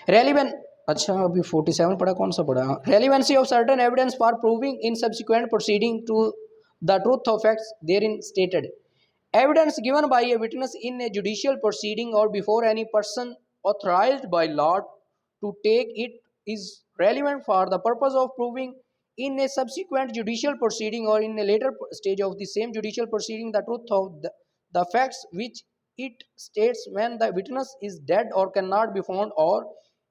Relevant, अच्छा अभी 47 पढ़ा, कौन सा पढ़ा? Relevancy of certain evidence for proving in subsequent proceeding to the truth of facts therein stated. Evidence given by a witness in a judicial proceeding or before any person authorized by law to take it is relevant for the purpose of proving in a subsequent judicial proceeding or in a later stage of the same judicial proceeding the truth of the facts which it states when the witness is dead or cannot be found or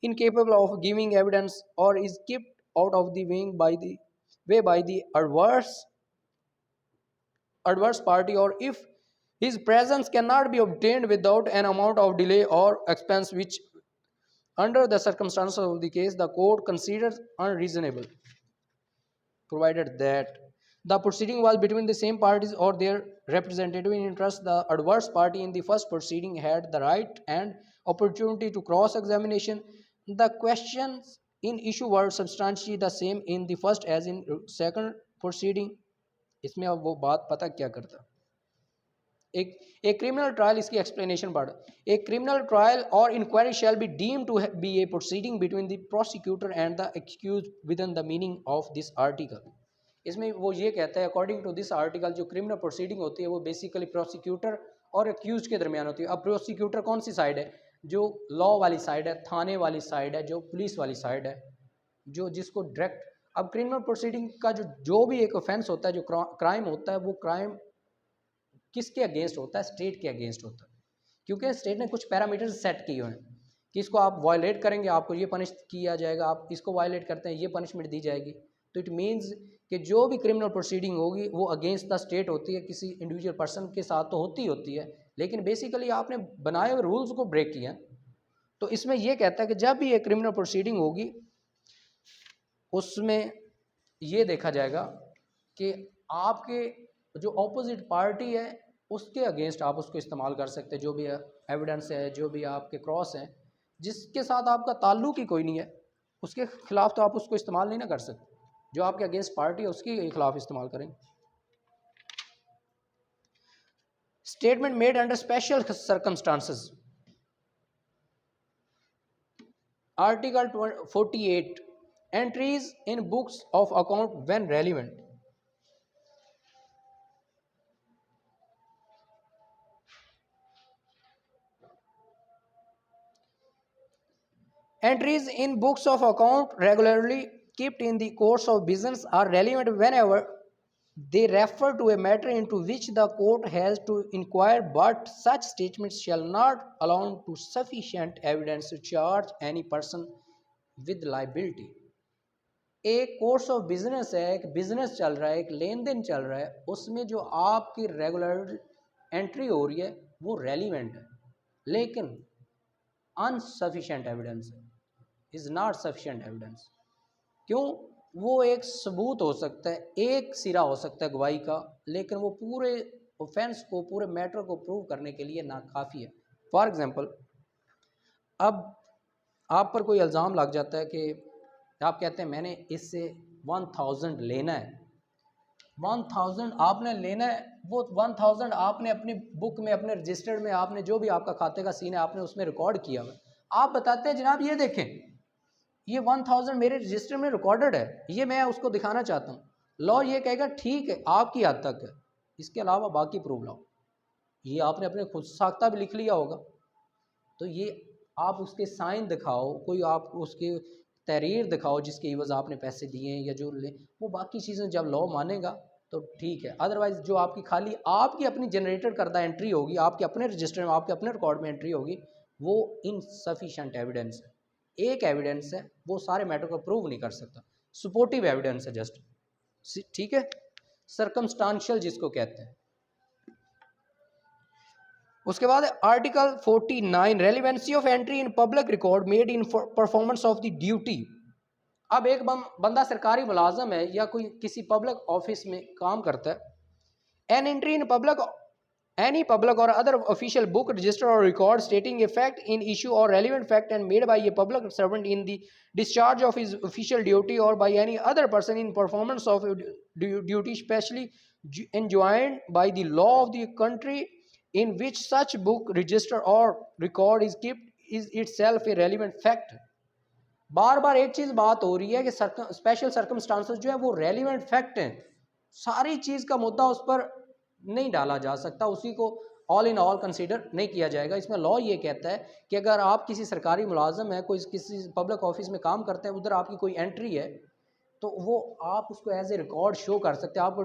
incapable of giving evidence or is kept out of the way by the adverse party, or if his presence cannot be obtained without an amount of delay or expense which under the circumstances of the case the court considers unreasonable, provided that the proceeding was between the same parties or their representative in interest. The adverse party in the first proceeding had the right and opportunity to cross examination. The questions in issue were substantially the same in the first as in second proceeding. इसमें अब वो बात पता क्या करता, एक criminal trial, इसकी explanation पढ़। एक क्रिमिनल ट्रायल और inquiry shall be deem to be a proceeding between the prosecutor and the accused within the meaning of this article. इसमें वो ये कहता है अकॉर्डिंग टू दिस आर्टिकल जो क्रिमिनल प्रोसीडिंग होती है वो बेसिकली प्रोसिक्यूटर और एक्यूज के दरमियान होती है। अब प्रोसिक्यूटर कौन सी साइड है? जो लॉ वाली साइड है, थाने वाली साइड है, जो पुलिस वाली साइड है, जो जिसको डायरेक्ट। अब क्रिमिनल प्रोसीडिंग का जो भी एक ऑफेंस होता है, जो क्राइम होता है, वो क्राइम किसके अगेंस्ट होता है? स्टेट के अगेंस्ट होता है, क्योंकि स्टेट ने कुछ पैरामीटर्स सेट किए हुए हैं कि इसको आप वायलेट करेंगे आपको ये पनिश किया जाएगा, आप इसको वायलेट करते हैं ये पनिशमेंट दी जाएगी। तो इट मीन्स कि जो भी क्रिमिनल प्रोसीडिंग होगी वो अगेंस्ट द स्टेट होती है, किसी इंडिविजुअल पर्सन के साथ तो होती है, लेकिन बेसिकली आपने बनाए हुए रूल्स को ब्रेक किया। तो इसमें यह कहता है कि जब भी ये क्रिमिनल प्रोसीडिंग होगी उसमें ये देखा जाएगा कि आपके जो ऑपोजिट पार्टी है उसके अगेंस्ट आप उसको इस्तेमाल कर सकते हैं। जो भी एविडेंस है, जो भी आपके क्रॉस हैं, जिसके साथ आपका ताल्लुक ही कोई नहीं है, उसके खिलाफ तो आप उसको इस्तेमाल नहीं ना कर सकते। जो आपके अगेंस्ट पार्टी है उसके खिलाफ इस्तेमाल करेंगे। Statement made under special circumstances, article 48, entries in books of account when relevant. Entries in books of account regularly kept in the course of business are relevant whenever they refer to a matter into which the court has to inquire, but such statements shall not amount to sufficient evidence to charge any person with liability. एक course of business है, एक business चल रहा है, एक लेन then चल रहा है, उसमें जो आपकी रेगुलर एंट्री हो रही है वो रेलिवेंट है, लेकिन अनसफिशिएंट एविडेंस है, इज़ नॉट सफिशिएंट एविडेंस। क्यों? वो एक सबूत हो सकता है, एक सिरा हो सकता है गवाही का, लेकिन वो पूरे ऑफेंस को, पूरे मैटर को प्रूव करने के लिए नाकाफ़ी है। फॉर एग्जांपल, अब आप पर कोई इल्ज़ाम लग जाता है कि आप कहते हैं मैंने इससे 1000 लेना है, 1000 आपने लेना है, वो 1000 आपने अपनी बुक में, अपने रजिस्टर्ड में, आपने जो भी आपका खाते का सीन है आपने उसमें रिकॉर्ड किया हुआ। आप बताते हैं जनाब ये देखें ये 1000 मेरे रजिस्टर में रिकॉर्डेड है, ये मैं उसको दिखाना चाहता हूँ। लॉ ये कहेगा ठीक है आपकी हद तक है, इसके अलावा बाकी प्रूफ लाओ। ये आपने अपने खुद साख्ता भी लिख लिया होगा, तो ये आप उसके साइन दिखाओ, कोई आप उसके तहरीर दिखाओ जिसके एवज़ आपने पैसे दिए हैं या जो ले, वो बाकी चीज़ें जब लॉ मानेगा तो ठीक है। अदरवाइज़ जो आपकी खाली आपकी अपनी जनरेटेड करदा एंट्री होगी, आपके अपने रजिस्टर में, आपके अपने रिकॉर्ड में एंट्री होगी, वो इनसफिशिएंट एविडेंस है। एक एविडेंस है, वो सारे मैटर को प्रूव नहीं कर सकता, सपोर्टिव एविडेंस है जस्ट, ठीक है, सर्कमस्टांशियल जिसको कहते हैं। उसके बाद article 49, relevancy of entry in public record made in performance of the duty. अब एक बंदा सरकारी मुलाजम है या कोई किसी पब्लिक ऑफिस में काम करता है, an entry in public any public or other official book, register or record stating a fact in issue or relevant fact and made by a public servant in the discharge of his official duty or by any other person in performance of duty specially enjoined by the law of the country in which such book, register or record is kept is itself a relevant fact. बार बार एक चीज बात हो रही है कि special circumstances जो है वो रेलिवेंट फैक्ट हैं, सारी चीज का मुद्दा उस पर नहीं डाला जा सकता, उसी को ऑल इन ऑल कंसीडर नहीं किया जाएगा। इसमें लॉ ये कहता है कि अगर आप किसी सरकारी मुलाजम है, कोई किसी पब्लिक ऑफिस में काम करते हैं, उधर आपकी कोई एंट्री है, तो वो आप उसको एज ए रिकॉर्ड शो कर सकते हैं। आपको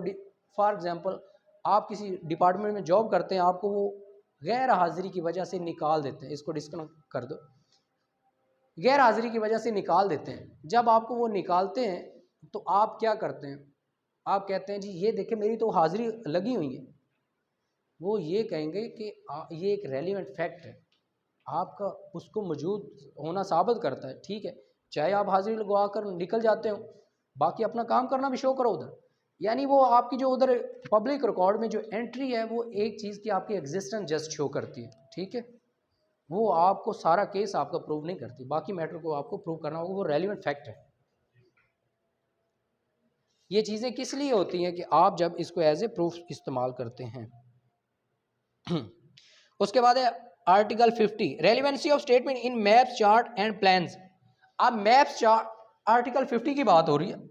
फॉर एग्जांपल आप किसी डिपार्टमेंट में जॉब करते हैं, आपको वो गैर हाजिरी की वजह से निकाल देते हैं, इसको डिस्कनेक्ट कर दो, गैर हाजिरी की वजह से निकाल देते हैं। जब आपको वो निकालते हैं तो आप क्या करते हैं, आप कहते हैं जी ये देखें मेरी तो हाजिरी लगी हुई है। वो ये कहेंगे कि ये एक रेलिवेंट फैक्ट है, आपका उसको मौजूद होना साबित करता है, ठीक है, चाहे आप हाजिरी लगवा कर निकल जाते हो, बाकी अपना काम करना भी शो करो उधर। यानी वो आपकी जो उधर पब्लिक रिकॉर्ड में जो एंट्री है वो एक चीज़ की आपकी एग्जिस्टेंस जस्ट शो करती है, ठीक है, वो आपको सारा केस आपका प्रूव नहीं करती, बाकी मैटर को आपको प्रूव करना होगा, वो रेलिवेंट फैक्ट है। ये चीज़ें किस लिए होती हैं कि आप जब इसको एज ए प्रूफ इस्तेमाल करते हैं। उसके बाद है article 50, relevancy of statement in maps chart and plans. अब मैप्स चार्ट आर्टिकल 50 की बात हो रही है।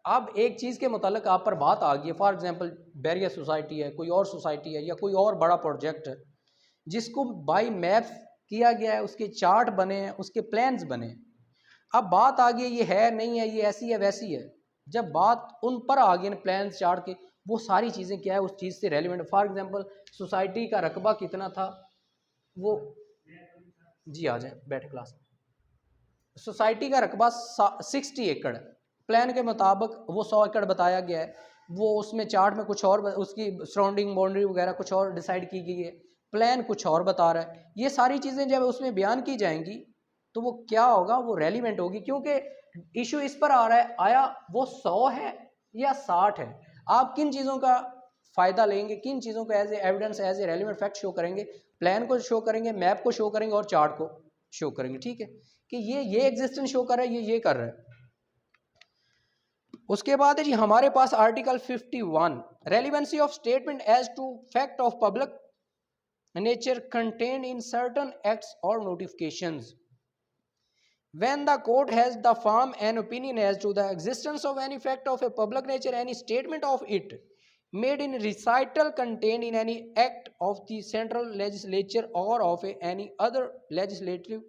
अब एक चीज़ के मुतालिक आप पर बात आ गई है, फॉर एग्जांपल बैरियर सोसाइटी है, कोई और सोसाइटी है, या कोई और बड़ा प्रोजेक्ट है जिसको बाई मैप्स किया गया है, उसके चार्ट बने हैं, उसके प्लान्स बने हैं। अब बात आ गई ये है नहीं है, ये ऐसी है वैसी है, जब बात उन पर आ गई प्लान चार्ट के, वो सारी चीज़ें क्या है उस चीज़ से रेलिवेंट। फॉर एग्जांपल सोसाइटी का रकबा कितना था, वो जी आ जाए बैठे क्लास। सोसाइटी का रकबा 60 एकड़, प्लान के मुताबिक वो 100 एकड़ बताया गया है, वो उसमें चार्ट में कुछ और उसकी सराउंडिंग बाउंड्री वगैरह कुछ और डिसाइड की गई है, प्लान कुछ और बता रहा है। ये सारी चीज़ें जब उसमें बयान की जाएंगी तो वो क्या होगा, वो रेलिवेंट होगी, क्योंकि इशू इस पर आ रहा है आया वो 100 है या 60 है। आप किन चीज़ों का फ़ायदा लेंगे, किन चीज़ों को as a evidence as a relevant fact show करेंगे, प्लान को शो करेंगे, मैप को शो करेंगे और चार्ट को शो करेंगे, ठीक है, कि ये एग्जिस्टेंस शो कर रहा है, ये कर रहा है। उसके बाद है जी हमारे पास article 51, relevancy of statement as to fact of public nature contained in certain acts or notifications. When the court has the firm an opinion as to the existence of any fact of a public nature, any statement of it made in recital contained in any act of the central legislature or of any other legislative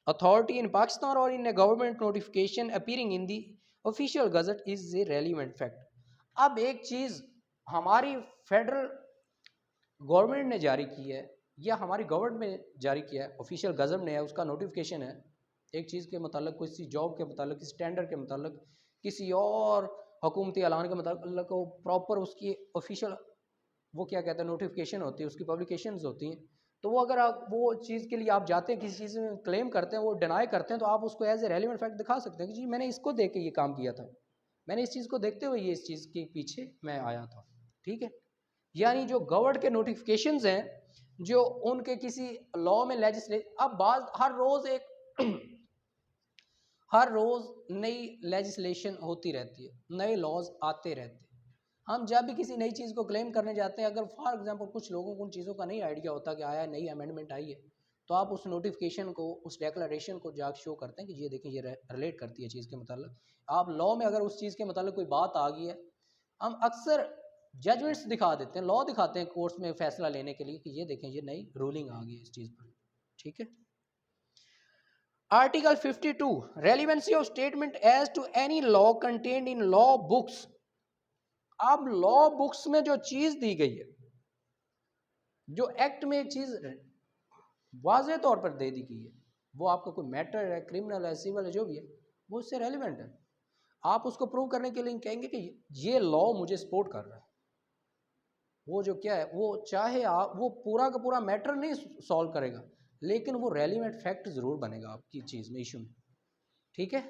authority in Pakistan or in a government notification appearing in the official gazette is a relevant fact. अब एक चीज़ हमारी federal government ने जारी की है या हमारी government ने जारी किया है, ऑफिशियल गज़ट ने है, उसका नोटिफिकेशन है, एक चीज़ के मतलब किसी जॉब के मतलब किसी टेंडर के मतलब किसी और हुकूमती ऐलान के मतलब को प्रॉपर उसकी ऑफिशियल वो क्या कहते हैं नोटिफिकेशन होती है, उसकी पब्लिकेशंस होती हैं। तो वो अगर आप वो चीज़ के लिए आप जाते हैं किसी चीज़ में क्लेम करते हैं, वो डिनाई करते हैं, तो आप उसको एज ए रेलिवेंट फैक्ट दिखा सकते हैं कि जी मैंने इसको देख के ये काम किया था, मैंने इस चीज़ को देखते हुए ये इस चीज़ के पीछे मैं आया था, ठीक है। यानी जो गवर्नमेंट के नोटिफिकेशंस हैं जो उनके किसी लॉ में लेजिस्लेट, अब बात हर रोज़ हर रोज़ नई लेजिस्लेशन होती रहती है, नए लॉज आते रहते हैं। हम जब भी किसी नई चीज़ को क्लेम करने जाते हैं, अगर फॉर एग्जांपल कुछ लोगों को उन चीज़ों का नहीं आइडिया होता कि आया नई अमेंडमेंट आई है, तो आप उस नोटिफिकेशन को उस डेक्लेरेशन को जाकर शो करते हैं कि ये देखें ये रिलेट करती है चीज़ के मतलब। आप लॉ में अगर उस चीज़ के मतलब कोई बात आ गई है, हम अक्सर जजमेंट्स दिखा देते हैं, लॉ दिखाते हैं कोर्ट्स में फैसला लेने के लिए कि ये देखें ये नई रूलिंग आ गई है इस चीज़ पर, ठीक है। Article 52, relevancy of statement as to any law contained in law books. अब लॉ बुक्स में जो चीज़ दी गई है, जो एक्ट में एक चीज़ वाज़े तौर पर दे दी गई है, वो आपका कोई मैटर है, क्रिमिनल है, सिविल है, जो भी है, वो उससे रेलिवेंट है। आप उसको प्रूव करने के लिए कहेंगे कि ये लॉ मुझे सपोर्ट कर रहा है, वो जो क्या है वो चाहे आप वो पूरा का पूरा मैटर नहीं सॉल्व करेगा, लेकिन वो रेलिवेंट फैक्ट ज़रूर बनेगा आपकी चीज़ में, इशू में, ठीक है।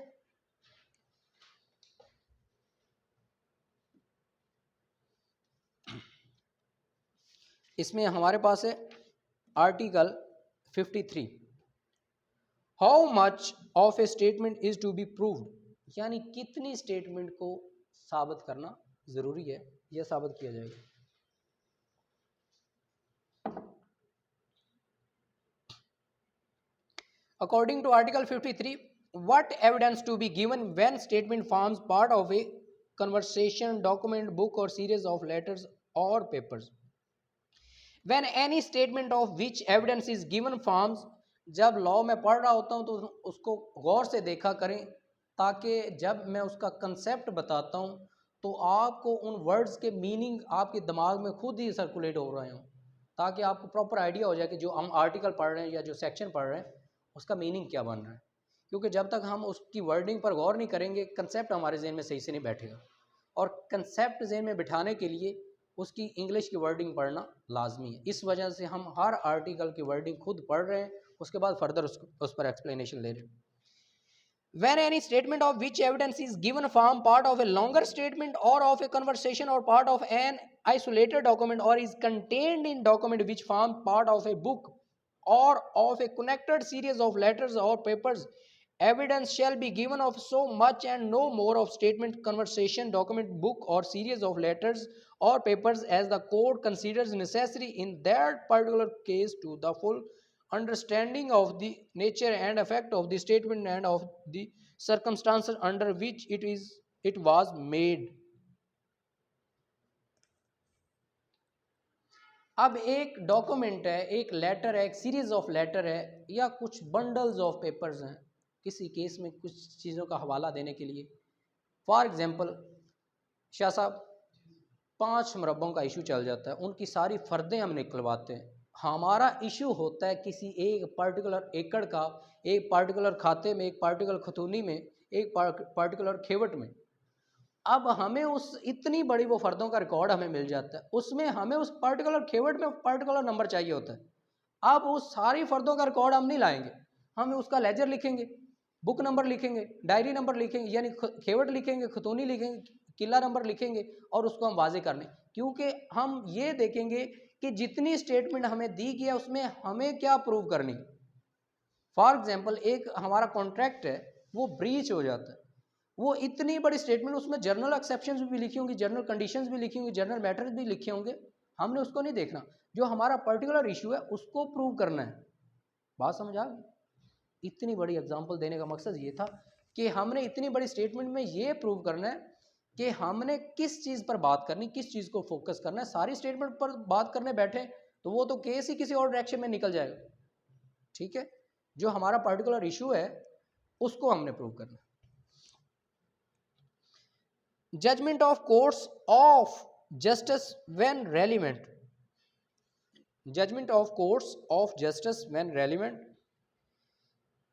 इसमें हमारे पास है article 53, how much of a statement is to be proved, यानी कितनी स्टेटमेंट को साबित करना ज़रूरी है या साबित किया जाएगा। According to Article 53, what evidence to be given when statement forms part of a conversation, document, book, or series of letters or papers? When any statement of which evidence is given forms, जब law में पढ़ रहा होता हूँ तो उसको गौर से देखा करें, ताकि जब मैं उसका कंसेप्ट बताता हूँ तो आपको उन वर्ड्स के मीनिंग आपके दिमाग में खुद ही सर्कुलेट हो रहे हों, ताकि आपको प्रॉपर आइडिया हो जाए कि जो हम आर्टिकल पढ़ रहे हैं या जो सेक्शन पढ़ रहे हैं उसका मीनिंग क्या बन रहा है। क्योंकि जब तक हम उसकी वर्डिंग पर गौर नहीं करेंगे, कंसेप्ट हमारे जहन में सही से नहीं बैठेगा, और कंसेप्ट जहन में बिठाने के लिए उसकी इंग्लिश की वर्डिंग पढ़ना लाजमी है। इस वजह से हम हर आर्टिकल की वर्डिंग खुद पढ़ रहे हैं, उसके बाद फर्दर उस पर एक्सप्लेनेशन ले रहे हैं। When any statement of which evidence is given form part of a longer statement or of a conversation or part of an isolated document or is contained in document which form part of a book or of a connected series of letters or papers, evidence shall be given of so much and no more of statement, conversation, document, book or series of letters or papers as the court considers necessary in that particular case to the full understanding of the nature and effect of the statement and of the circumstances under which it was made. अब एक document है, एक letter है, एक series of letter है, या कुछ bundles of papers हैं किसी केस में कुछ चीज़ों का हवाला देने के लिए। फॉर एग्जांपल, शाह साहब 5 मुरब्बों का इशू चल जाता है, उनकी सारी फ़र्दें हम निकलवाते हैं। हमारा इशू होता है किसी एक पर्टिकुलर एकड़ का, एक पर्टिकुलर खाते में, एक पर्टिकुलर खतूनी में, एक पर्टिकुलर खेवट में। अब हमें उस इतनी बड़ी वो फ़र्दों का रिकॉर्ड हमें मिल जाता है, उसमें हमें उस पर्टिकुलर खेवट में पर्टिकुलर नंबर चाहिए होता है। अब उस सारी फ़र्दों का रिकॉर्ड हम नहीं लाएंगे, हम उसका लेजर लिखेंगे, बुक नंबर लिखेंगे, डायरी नंबर लिखेंगे, यानी खेवट लिखेंगे, खतूनी लिखेंगे, किला नंबर लिखेंगे और उसको हम वाजे कर लें। क्योंकि हम ये देखेंगे कि जितनी स्टेटमेंट हमें दी गई है उसमें हमें क्या प्रूव करनी। फॉर एग्जांपल, एक हमारा कॉन्ट्रैक्ट है, वो ब्रीच हो जाता है, वो इतनी बड़ी स्टेटमेंट, उसमें जर्नल एक्सेप्शंस भी लिखी होंगी, जर्नल कंडीशंस भी लिखी होंगी, जर्नल मैटर्स भी लिखे होंगे, हमने उसको नहीं देखना। जो हमारा पर्टिकुलर इशू है उसको प्रूव करना है। बात समझ आ गई? इतनी बड़ी एग्जांपल देने का मकसद ये था कि हमने इतनी बड़ी स्टेटमेंट में ये प्रूव करना है कि हमने किस चीज़ पर बात करनी, किस चीज़ को फोकस करना है। सारी स्टेटमेंट पर बात करने बैठे तो वो तो केस ही किसी और डायरेक्शन में निकल जाएगा। ठीक है, जो हमारा पर्टिकुलर इशू है उसको हमने प्रूव करना है। Judgment of courts of justice when relevant. Judgment of courts of justice when relevant.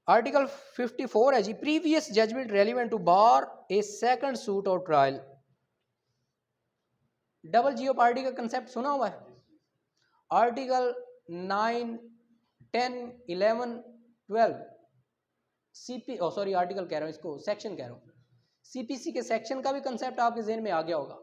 Article 54 है जी, previous judgment relevant to bar a second suit और ट्रायल। डबल जियोपार्डी का कंसेप्ट सुना हुआ है? आर्टिकल 9, 10, 11, 12 आर्टिकल कह रहा हूँ, इसको सेक्शन कह रहा हूँ। सीपीसी के सेक्शन का भी कंसेप्ट आपके जहन में आ गया होगा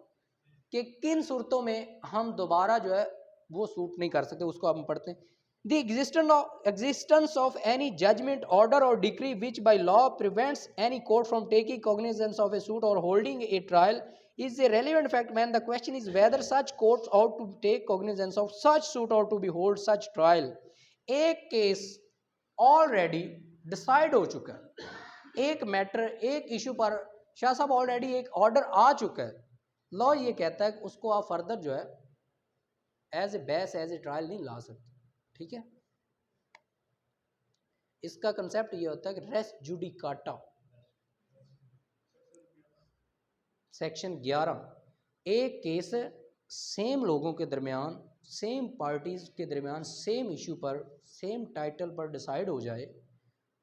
कि किन सूरतों में हम दोबारा जो है वो सूट नहीं कर सकते। उसको हम पढ़ते हैं। The existence of any judgment, order or decree which by law prevents any court from taking cognizance of a suit or holding a trial is a relevant fact when the question is whether such courts ought to take cognizance of such suit or to behold such trial। एक case already decide हो चुका है, एक matter, एक issue पर शाह साहब already एक order आ चुका है, लॉ ये कहता है कि उसको आप फर्दर जो है एज ए बहस, एज ए ट्रायल नहीं ला सकते। ठीक है, इसका कंसेप्ट ये होता है कि रेस जुडिकाटा, सेक्शन 11। एक केस सेम लोगों के दरमियान, सेम पार्टीज के दरमियान, सेम इशू पर, सेम टाइटल पर डिसाइड हो जाए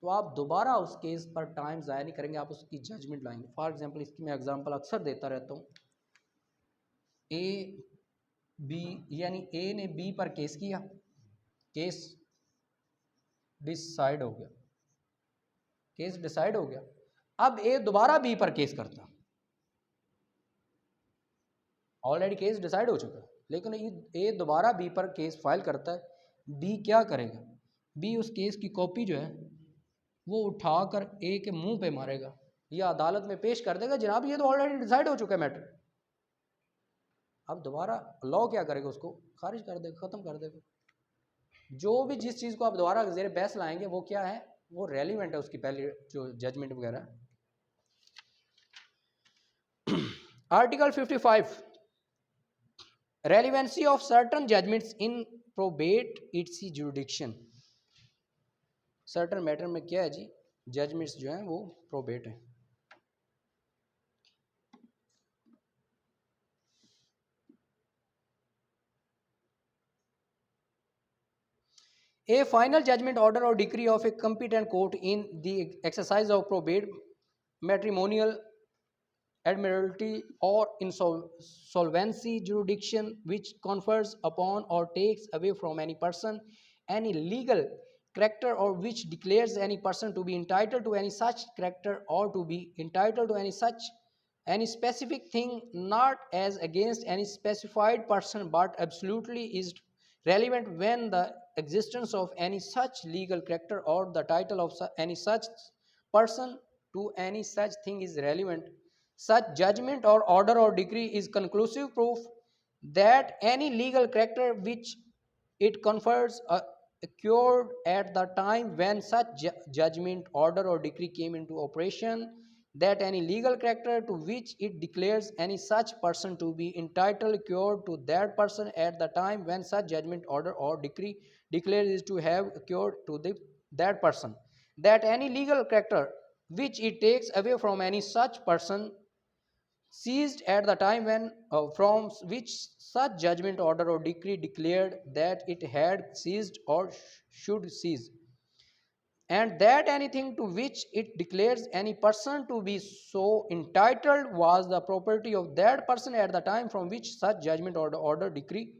तो आप दोबारा उस केस पर टाइम ज़ाया नहीं करेंगे, आप उसकी जजमेंट लाएंगे। फॉर एग्जांपल, इसकी मैं एग्जांपल अक्सर देता रहता हूँ। ए बी, यानी ए ने बी पर केस किया, केस डिसाइड हो गया, केस डिसाइड हो गया। अब ए दोबारा बी पर केस करता, ऑलरेडी केस डिसाइड हो चुका है, लेकिन ए दोबारा बी पर केस फाइल करता है। बी क्या करेगा? बी उस केस की कॉपी जो है वो उठाकर ए के मुंह पे मारेगा या अदालत में पेश कर देगा, जनाब ये तो ऑलरेडी डिसाइड हो चुका है मैटर। अब दोबारा लॉ क्या करेगा? उसको खारिज कर देगा, ख़त्म कर देगा। जो भी जिस चीज़ को आप दोबारा ज़ेर बहस लाएंगे वो क्या है? वो रेलिवेंट है उसकी पहले जो जजमेंट वगैरह। Article 55 relevancy of certain judgements in probate its jurisdiction. Certain matter में क्या है जी, जजमेंट्स जो हैं वो प्रोबेट है। A final judgment, order or decree of a competent court in the exercise of probate, matrimonial, admiralty or insolvency jurisdiction which confers upon or takes away from any person any legal character or which declares any person to be entitled to any such character or to be entitled to any specific thing not as against any specified person but absolutely is relevant when the existence of any such legal character or the title of any such person to any such thing is relevant. Such judgment or order or decree is conclusive proof that any legal character which it confers occurred at the time when such judgment, order or decree came into operation, that any legal character to which it declares any such person to be entitled occurred to that person at the time when such judgment, order or decree declares is to have occurred to that person, that any legal character which it takes away from any such person seized at the time when from which such judgment, order or decree declared that it had seized or should seize, and that anything to which it declares any person to be so entitled was the property of that person at the time from which such judgment, order decree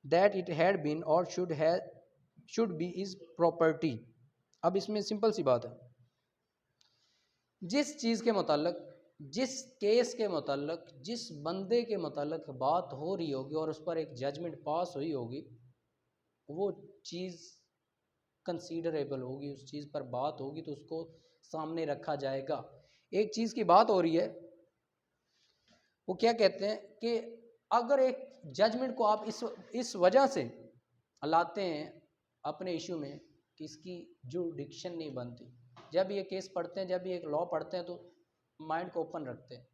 that it had been or should be is property। अब इसमें simple सी बात है, जिस चीज़ के मुताल्लिक, जिस case के मुताल्लिक, जिस बंदे के मुताल्लिक बात हो रही होगी और उस पर एक जजमेंट पास हुई होगी, वो चीज़ कंसीडरेबल होगी, उस चीज़ पर बात होगी तो उसको सामने रखा जाएगा। एक चीज़ की बात हो रही है, वो क्या कहते हैं कि अगर एक जजमेंट को आप इस वजह से लाते हैं अपने इशू में कि इसकी जुरिडिक्शन नहीं बनती। जब ये केस पढ़ते हैं, जब ये एक लॉ पढ़ते हैं तो माइंड को ओपन रखते हैं।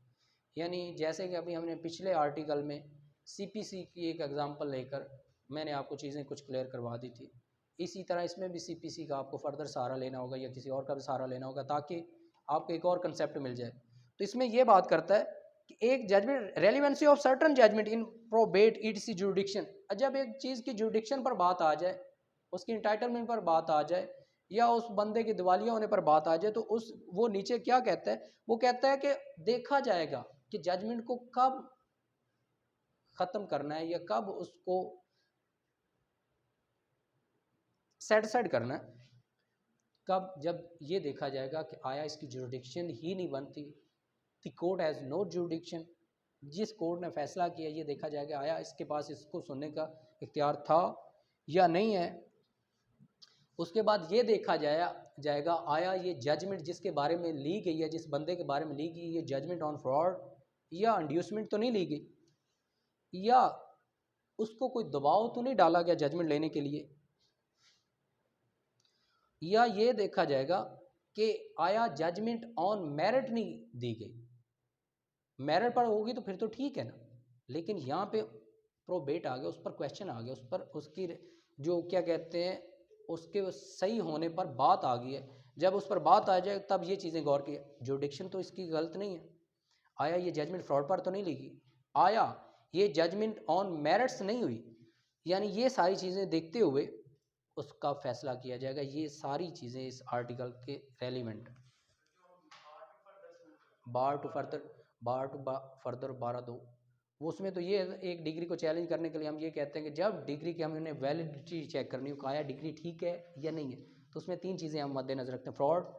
यानी जैसे कि अभी हमने पिछले आर्टिकल में सीपीसी की एक एग्जांपल लेकर मैंने आपको चीज़ें कुछ क्लियर करवा दी थी, इसी तरह इसमें भी सीपीसी का आपको फर्दर सहारा लेना होगा या किसी और का भी सहारा लेना होगा ताकि आपको एक और कंसेप्ट मिल जाए। तो इसमें यह बात करता है कि एक judgment, relevancy of certain judgment in probate its jurisdiction, जब एक चीज़ की जुरिडिक्शन पर बात आ जाए, उसकी इंटाइटलमेंट पर बात आ जाए या उस बंदे के दिवालिया होने पर बात आ जाए, तो वो नीचे क्या कहता है, वो कहता है कि देखा जाएगा कि जजमेंट को कब ख़त्म करना है या कब उसको सेटिस्फाइड करना है, कब, जब ये देखा जाएगा कि आया इसकी जुरिडिक्शन ही नहीं बनती, the court has no jurisdiction, जिस कोर्ट ने फैसला किया ये देखा जाएगा आया इसके पास इसको सुनने का इख्तियार था या नहीं है। उसके बाद ये देखा जाएगा आया ये जजमेंट जिसके बारे में ली गई है, जिस बंदे के बारे में ली गई, ये जजमेंट ऑन फ्रॉड या इंड्यूसमेंट तो नहीं ली गई, या उसको कोई दबाव तो नहीं डाला गया जजमेंट लेने के लिए, या ये देखा जाएगा कि आया जजमेंट ऑन मेरिट नहीं दी गई। मेरिट पर होगी तो फिर तो ठीक है ना, लेकिन यहाँ पे प्रोबेट आ गया, उस पर क्वेश्चन आ गया, उस पर उसकी जो क्या कहते हैं उसके सही होने पर बात आ गई है। जब उस पर बात आ जाए तब ये चीज़ें गौर की, जुरिडिक्शन तो इसकी गलत नहीं है, आया ये जजमेंट फ्रॉड पर तो नहीं लिखी, आया ये जजमेंट ऑन मेरिट्स नहीं हुई, यानी ये सारी चीज़ें देखते हुए उसका फैसला किया जाएगा। ये सारी चीज़ें इस आर्टिकल के रेलिवेंट। बार टू फर्दर 12(2), वो उसमें तो ये एक डिग्री को चैलेंज करने के लिए हम ये कहते हैं कि जब डिग्री की हमने वैलिडिटी चेक करनी हो, आया डिग्री ठीक है या नहीं है, तो उसमें 3 चीज़ें हम मद्देनजर रखते हैं, फ्रॉड,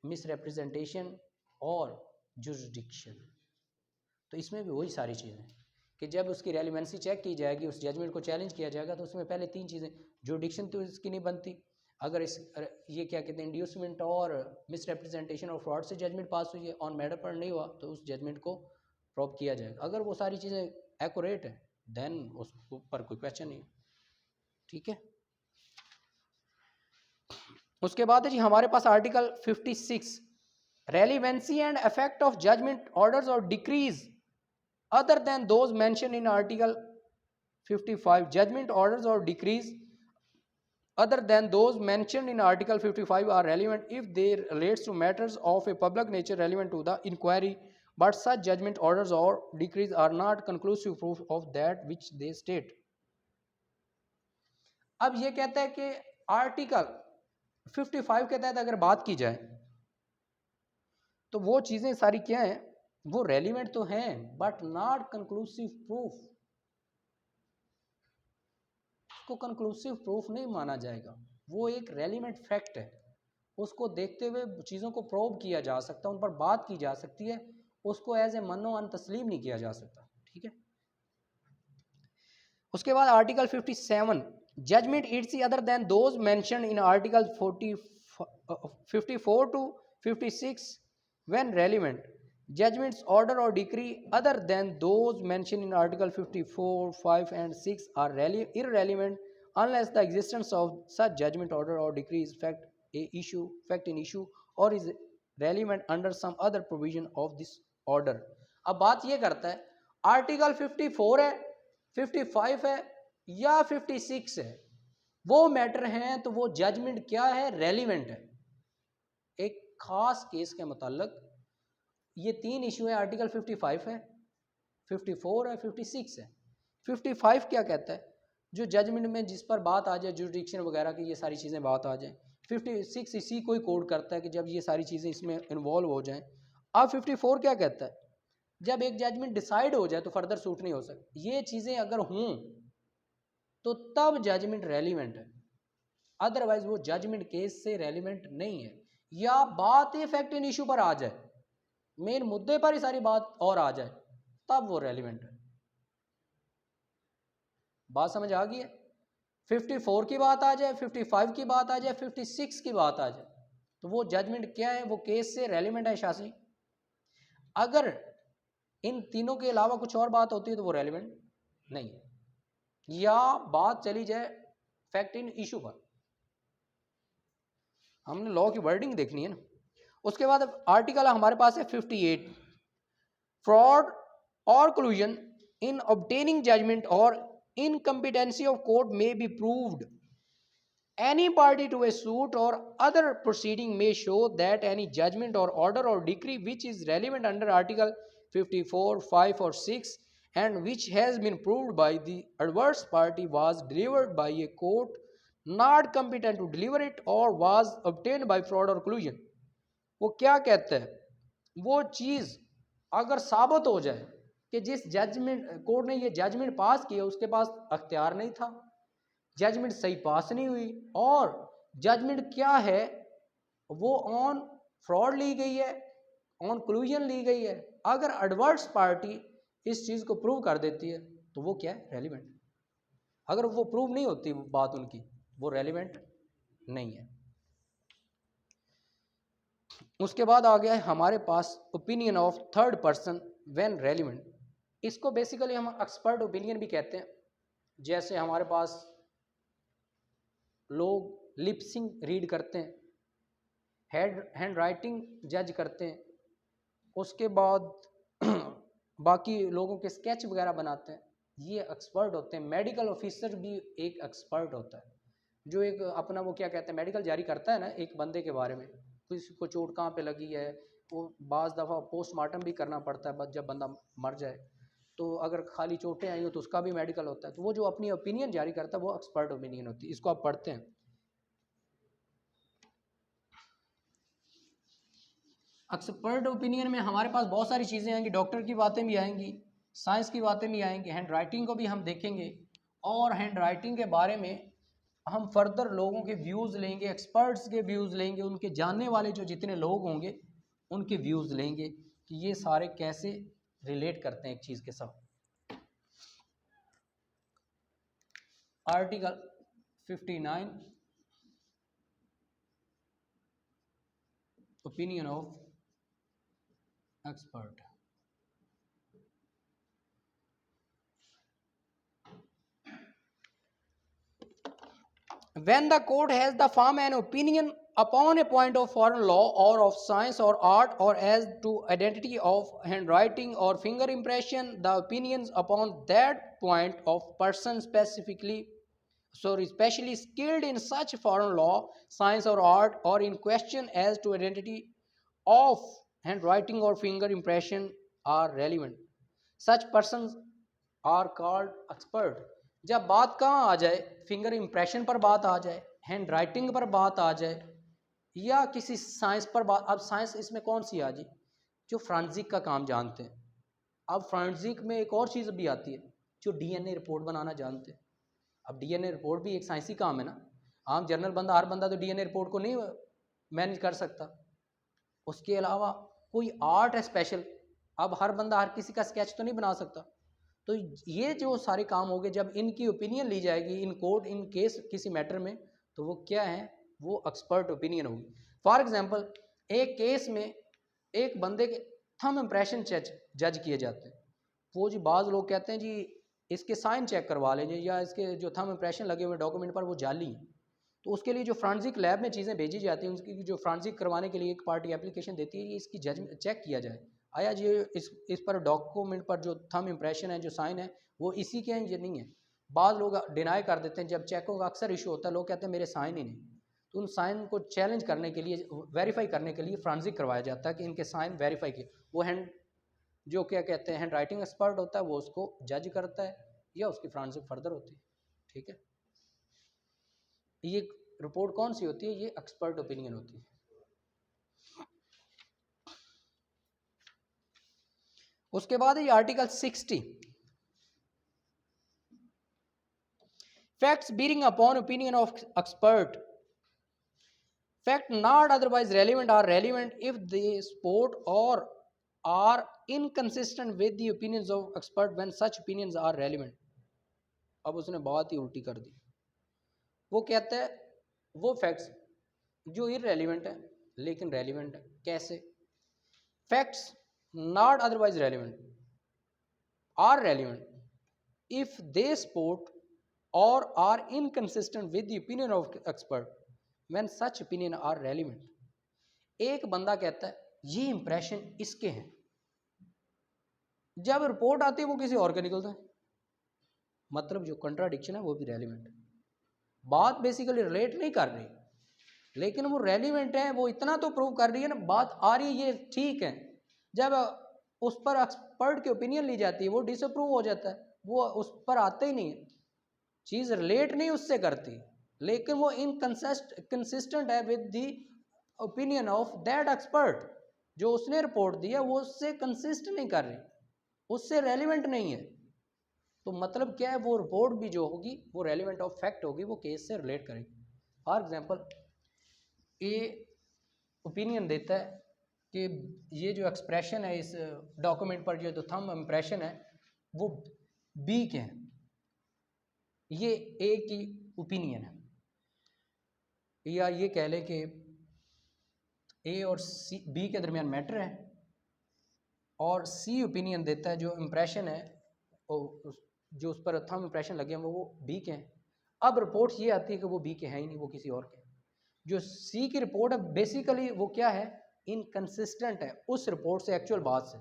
मिसरिप्रेजेंटेशन और जुरिडिक्शन। तो इसमें भी वही सारी चीज़ें कि जब उसकी रेलिवेंसी चेक की जाएगी, उस जजमेंट को चैलेंज किया जाएगा, तो उसमें पहले 3 चीज़ें, जुरिडिक्शन तो इसकी नहीं बनती, अगर ये क्या कहते हैं इंड्यूसमेंट और मिसरिप्रेजेंटेशन और फ्रॉड से जजमेंट पास हुई है, ऑन मैटर पर नहीं हुआ, तो उस जजमेंट को ड्रॉप किया जाएगा। अगर वो सारी चीज़ें एक्यूरेट है देन उस पर कोई क्वेश्चन नहीं। ठीक है, उसके बाद है जी हमारे पास article 56, relevancy and effect of judgment orders और decrees other than those mention in article 55, judgment orders और decrees other than those mentioned in article 55 are relevant if they relates to matters of a public nature relevant to the inquiry, but such judgment orders or decrees are not conclusive proof of that which they state. अब ये कहता है कि article 55 के तहत अगर बात की जाए तो वो चीजें सारी क्या हैं, वो रेलिवेंट तो हैं बट नॉट कंक्लूसिव प्रूफ, को कंक्लूसिव प्रूफ नहीं माना जाएगा, वो एक रेलिवेंट फैक्ट है, उसको देखते हुए चीज़ों को प्रोव किया जा सकता है, उन पर बात की जा सकती है, उसको एज ए मनो अन तस्लीम नहीं किया जा सकता। ठीक है, उसके बाद article 57, judgment its other than those mention in article 54 to 56 when relevant, judgments order or decree other than those mentioned in article 54 5 and 6 are irrelevant unless the existence of such judgment order or decree is fact in issue or is relevant under some other provision of this order. अब बात ये करता है article 54 है, 55 है या 56 है, वो मैटर हैं तो वो जजमेंट क्या है, रेलिवेंट है। एक खास केस के मुताल्लिक ये तीन इशू है, आर्टिकल 55 है, 54 है, 56 है। 55 क्या कहता है, जो जजमेंट में जिस पर बात आ जाए, जुडिक्शन वगैरह की ये सारी चीज़ें बात आ जाए। 56 इसी को ही कोड करता है कि जब ये सारी चीज़ें इसमें इन्वॉल्व हो जाएं। अब 54 क्या कहता है, जब एक जजमेंट डिसाइड हो जाए तो फर्दर सूट नहीं हो सकती, ये चीज़ें अगर हों तो तब जजमेंट रेलिवेंट है, अदरवाइज वो जजमेंट केस से रेलिवेंट नहीं है, या बात ही फैक्ट इन इशू पर आ जाए, मेन मुद्दे पर ही सारी बात और आ जाए, तब वो रेलिवेंट है। बात समझ आ गई है? 54 की बात आ जाए, 55 की बात आ जाए, 56 की बात आ जाए, तो वो जजमेंट क्या है, वो केस से रेलिवेंट है शासी। अगर इन तीनों के अलावा कुछ और बात होती है तो वो रेलिवेंट नहीं है, या बात चली जाए फैक्ट इन इशू पर। हमने लॉ की वर्डिंग देखनी है ना। उसके बाद आर्टिकल हमारे पास है 58, फ्रॉड और कोलूजन इन ऑब्टेनिंग जजमेंट और incompetency of court may be proved. Any party to a suit or other proceeding may show that any judgment or order or decree which is relevant under article 54 5 or 6 and which has been proved by the adverse party was delivered by a court not competent to deliver it or was obtained by fraud or collusion. वो क्या कहता है, वो चीज़ अगर साबित हो जाए कि जिस जजमेंट कोर्ट ने ये जजमेंट पास किया उसके पास अख्तियार नहीं था, जजमेंट सही पास नहीं हुई, और जजमेंट क्या है वो ऑन फ्रॉड ली गई है, ऑन क्लूजन ली गई है, अगर एडवर्स पार्टी इस चीज़ को प्रूव कर देती है तो वो क्या है, रेलिवेंट। अगर वो प्रूव नहीं होती बात उनकी, वो रेलिवेंट नहीं है। उसके बाद आ गया है हमारे पास opinion of third person when relevant. इसको बेसिकली हम एक्सपर्ट ओपिनियन भी कहते हैं। जैसे हमारे पास लोग लिपसिंग रीड करते हैं, हैंड राइटिंग जज करते हैं, उसके बाद बाकी लोगों के स्केच वगैरह बनाते हैं, ये एक्सपर्ट होते हैं। मेडिकल ऑफिसर भी एक एक्सपर्ट होता है, जो एक अपना वो क्या कहते हैं मेडिकल जारी करता है ना एक बंदे के बारे में, किसी को चोट कहाँ पे लगी है, वो बाज़ दफ़ा पोस्टमार्टम भी करना पड़ता है जब बंदा मर जाए, तो अगर खाली चोटें आई हो तो उसका भी मेडिकल होता है। तो वो जो अपनी ओपिनियन जारी करता है वो एक्सपर्ट ओपिनियन होती है, इसको आप पढ़ते हैं। एक्सपर्ट ओपिनियन में हमारे पास बहुत सारी चीज़ें आएंगी, डॉक्टर की बातें भी आएंगी, साइंस की बातें भी आएंगी, हैंड राइटिंग को भी हम देखेंगे, और हैंड राइटिंग के बारे में हम फर्दर लोगों के व्यूज़ लेंगे, एक्सपर्ट्स के व्यूज़ लेंगे, उनके जानने वाले जो जितने लोग होंगे उनके व्यूज़ लेंगे कि ये सारे कैसे रिलेट करते हैं एक चीज़ के साथ। Article 59, opinion of expert. When the court has the form an opinion upon a point of foreign law or of science or art, or as to identity of handwriting or finger impression, the opinions upon that point of person specially skilled in such foreign law, science or art, or in question as to identity of handwriting or finger impression are relevant. Such persons are called expert. जब बात कहाँ आ जाए, finger impression पर बात आ जाए, hand writing पर बात आ जाए, या किसी साइंस पर बात, अब साइंस इसमें कौन सी आ जी, जो फ्रांसिक का काम जानते हैं। अब फ्रांसिक में एक और चीज़ भी आती है, जो डीएनए रिपोर्ट बनाना जानते हैं। अब डीएनए रिपोर्ट भी एक साइंसी काम है ना। आम जनरल बंदा, हर बंदा तो डीएनए रिपोर्ट को नहीं मैनेज कर सकता। उसके अलावा कोई आर्ट है स्पेशल, अब हर बंदा हर किसी का स्केच तो नहीं बना सकता। तो ये जो सारे काम हो गए, जब इनकी ओपिनियन ली जाएगी इन कोर्ट, इन केस किसी मैटर में, तो वो क्या है, वो एक्सपर्ट ओपिनियन होगी। फॉर एग्जांपल, एक केस में एक बंदे के थंब इम्प्रेशन जज किए जाते हैं। वो जी बाज़ लोग कहते हैं जी इसके साइन चेक करवा लीजिए, या इसके जो थंब इम्प्रेशन लगे हुए डॉक्यूमेंट पर वो जाली हैं। तो उसके लिए जो फ्रांसिक लैब में चीज़ें भेजी जाती हैं, उसकी जो फ्रांसिक करवाने के लिए एक पार्टी एप्लीकेशन देती है, इसकी जज चेक किया जाए, आया जी इस पर डॉक्यूमेंट पर जो थंब इम्प्रेशन है, जो साइन है, वो इसी के हैं, ये नहीं है। बाद लोग डिनाई कर देते हैं। जब चेकों का अक्सर इशू होता है, लोग कहते हैं मेरे साइन ही नहीं। तो उन साइन को चैलेंज करने के लिए, वेरीफाई करने के लिए फ्रांसिक करवाया जाता है कि इनके साइन वेरीफाई किए। वो हैंड, जो क्या कहते हैं, हैंड राइटिंग एक्सपर्ट होता है, वो उसको जज करता है, या उसकी फ्रांसिक फर्दर होती है। ठीक है, ये रिपोर्ट कौन सी होती है, ये एक्सपर्ट ओपिनियन होती है। उसके बाद ये article 60, facts bearing upon opinion of expert, fact not otherwise relevant are relevant if they support or are inconsistent with the opinions of expert when such opinions are relevant। अब उसने बात ही उल्टी कर दी। वो कहता है वो फैक्ट्स जो इररेलेवेंट है लेकिन रेलिवेंट है। कैसे? Facts not otherwise relevant are relevant if they support और are inconsistent with the opinion of expert when such opinion are relevant. एक बंदा कहता है ये इंप्रेशन इसके हैं, जब रिपोर्ट आती है वो किसी और का निकलता है, मतलब जो कंट्राडिक्शन है वो भी रेलिवेंट है। बात बेसिकली रिलेट नहीं कर रही, लेकिन वो रेलिवेंट है, वो इतना तो प्रूव कर रही है ना, बात आ रही है, ये ठीक है। जब उस पर एक्सपर्ट की ओपिनियन ली जाती है, वो डिसअप्रूव हो जाता है, वो उस पर आते ही नहीं है, चीज़ रिलेट नहीं उससे करती, लेकिन वो इनकंसिस्टेंट है with the opinion of that expert. जो उसने रिपोर्ट दी है वो उससे कंसिस्ट नहीं कर रही, उससे रेलिवेंट नहीं है। तो मतलब क्या है, वो रिपोर्ट भी जो होगी वो रेलिवेंट ऑफ फैक्ट होगी, वो केस से रिलेट करेगी। फॉर एग्जांपल, ये ओपिनियन देता है कि ये जो एक्सप्रेशन है इस डॉक्यूमेंट पर, जो थंब इम्प्रेशन है वो बी के हैं, ये ए की ओपिनियन है। या ये कह ले कि ए और सी, बी के दरमियान मैटर है, और सी ओपिनियन देता है जो इम्प्रेशन है, जो उस पर थंब इम्प्रेशन लगे हैं वो बी के हैं। अब रिपोर्ट ये आती है कि वो बी के हैं ही नहीं, वो किसी और के। जो सी की रिपोर्ट है बेसिकली वो क्या है, इनकंसिस्टेंट है उस रिपोर्ट से, एक्चुअल बात से।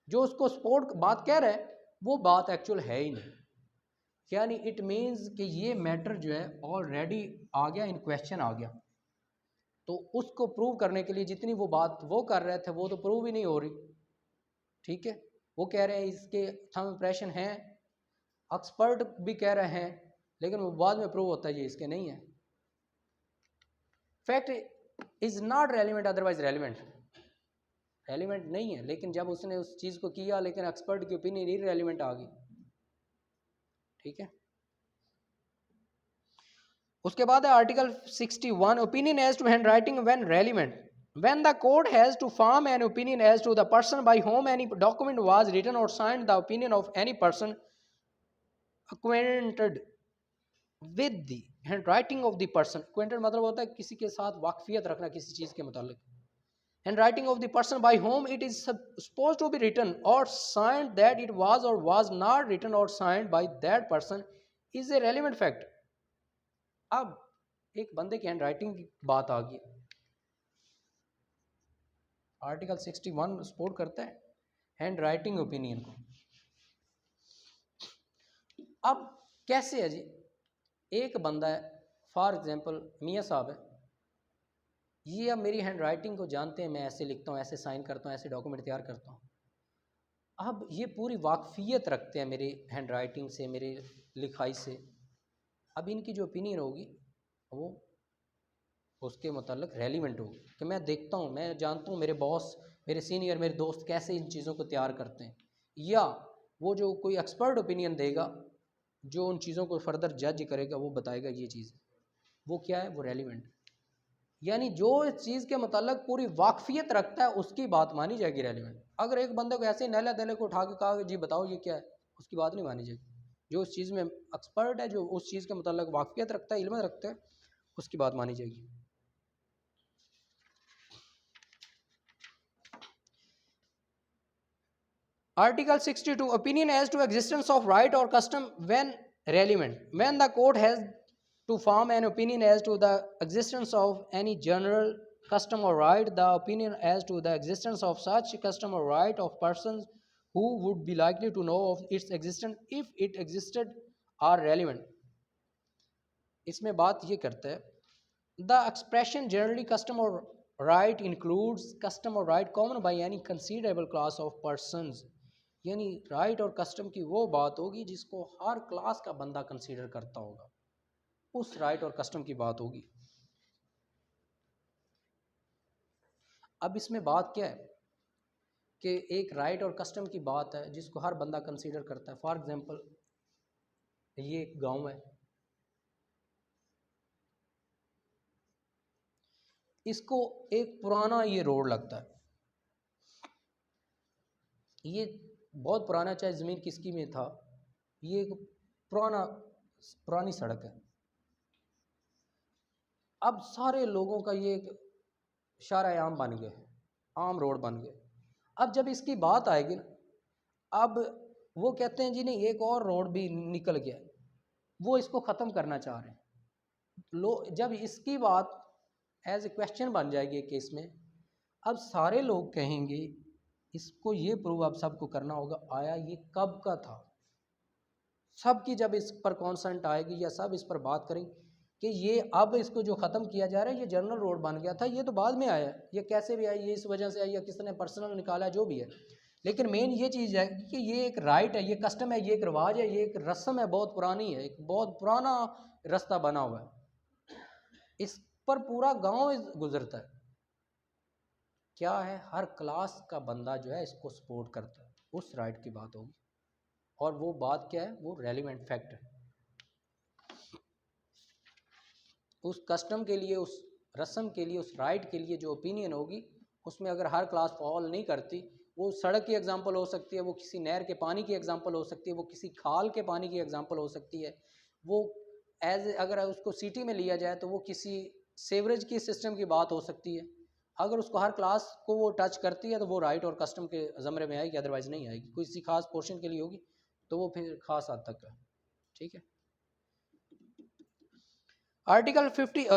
जो उसको सपोर्ट बात कह रहा है वो बात एक्चुअल है ही नहीं। यानी इट मीन्स कि ये मैटर जो है ऑलरेडी आ गया, इन क्वेश्चन आ गया। तो उसको प्रूव करने के लिए जितनी वो बात वो कर रहे थे वो तो प्रूव ही नहीं हो रही। ठीक है, वो कह रहे हैं इसके थंब इम्प्रेशन हैं, एक्सपर्ट भी कह रहे हैं, लेकिन वो बाद में प्रूव होता है ये इसके नहीं है। Fact is not relevant otherwise relevant, relevant नहीं है, लेकिन जब उसने उस चीज़ को किया, लेकिन एक्सपर्ट की ओपिनियन इररेलेवेंट आ गई। ठीक है, उसके बाद है article 61, opinion as to handwriting when relevant, when the court has to form an opinion as to the person by whom any document was written or signed, the opinion of any person acquainted with the handwriting of the person, acquainted मतलब होता है किसी के साथ वाकफियत रखना किसी चीज़ के मुतालिक, handwriting of the person by whom it is supposed to be written or signed, that it was or was not written or signed by that person is a relevant fact। अब एक बंदे की हैंड राइटिंग की बात आ गई, article 61 support करता है hand writing opinion को। अब कैसे है जी, एक बंदा है फॉर एग्जांपल मियाँ साहब है, ये अब मेरी हैंड राइटिंग को जानते हैं, मैं ऐसे लिखता हूँ, ऐसे साइन करता हूँ, ऐसे डॉक्यूमेंट तैयार करता हूँ। अब ये पूरी वाकफियत रखते हैं मेरी हैंड राइटिंग से, मेरे लिखाई से। अब इनकी जो ओपिनियन होगी वो उसके मतलब रेलिवेंट होगी कि मैं देखता हूँ, मैं जानता हूँ मेरे बॉस, मेरे सीनियर, मेरे दोस्त कैसे इन चीज़ों को तैयार करते हैं, या वो जो कोई एक्सपर्ट ओपिनियन देगा जो उन चीज़ों को फर्दर जज करेगा, वो बताएगा ये चीज़, वो क्या है, वो रेलिवेंट। यानी जो इस चीज़ के मतलब पूरी वाकफियत रखता है उसकी बात मानी जाएगी रेलिवेंट। अगर एक बंदे को ऐसे नैला दहले को उठा के कहा जी बताओ ये क्या है, उसकी बात नहीं मानी जाएगी। जो उस चीज़ में एक्सपर्ट है, जो उस चीज़ के मतलब वाकफियत रखता है, इल्म रखता है, उसकी बात मानी जाएगी। Article 62, opinion as to existence of right or custom when relevant. When the court has to form an opinion as to the existence of any general custom or right, the opinion as to the existence of such custom or right of persons who would be likely to know of its existence if it existed are relevant. इसमें बात ये करता है, the expression generally custom or right includes custom or right common by any considerable class of persons. यानी right और custom की वो बात होगी जिसको हर क्लास का बंदा कंसीडर करता होगा, उस राइट और कस्टम की बात होगी। अब इसमें बात क्या है कि एक राइट और कस्टम की बात है जिसको हर बंदा कंसीडर करता है। फॉर एग्जांपल ये एक गांव है, इसको एक पुराना ये रोड लगता है, ये बहुत पुराना, चाहे ज़मीन किसकी में था, ये एक पुरानी सड़क है। अब सारे लोगों का ये एक शारा आम बन गया, आम रोड बन गए। अब जब इसकी बात आएगी ना, अब वो कहते हैं जी नहीं एक और रोड भी निकल गया, वो इसको ख़त्म करना चाह रहे हैं। जब इसकी बात एज ए क्वेश्चन बन जाएगी केस में, अब सारे लोग कहेंगे इसको ये प्रूव अब सबको करना होगा, आया ये कब का था। सबकी जब इस पर कॉन्सेंट आएगी या सब इस पर बात करेंगे कि ये अब इसको जो ख़त्म किया जा रहा है, ये जनरल रोड बन गया था, ये तो बाद में आया, ये कैसे भी आया, ये इस वजह से आया या किसने पर्सनल निकाला, जो भी है। लेकिन मेन ये चीज़ है कि ये एक राइट है, ये कस्टम है, ये एक रिवाज है, ये एक रस्म है, बहुत पुरानी है, एक बहुत पुराना रास्ता बना हुआ है, इस पर पूरा गाँव गुजरता है। क्या है, हर क्लास का बंदा जो है इसको सपोर्ट करता है, उस राइट की बात होगी। और वो बात क्या है, वो रेलिवेंट फैक्ट है। उस कस्टम के लिए, उस रस्म के लिए, उस राइट के लिए जो ओपिनियन होगी, उसमें अगर हर क्लास फॉल नहीं करती, वो सड़क की एग्जांपल हो सकती है, वो किसी नहर के पानी की एग्जांपल हो सकती है, वो किसी खाल के पानी की एग्जांपल हो सकती है, वो अगर उसको सिटी में लिया जाए तो वो किसी सेवरेज की सिस्टम की बात हो सकती है। अगर उसको हर क्लास को वो टच करती है तो वो राइट और कस्टम के ज़मरे में आएगी, अदरवाइज़ नहीं आएगी। किसी खास पोर्शन के लिए होगी तो वो फिर खास हद तक है। ठीक है। Article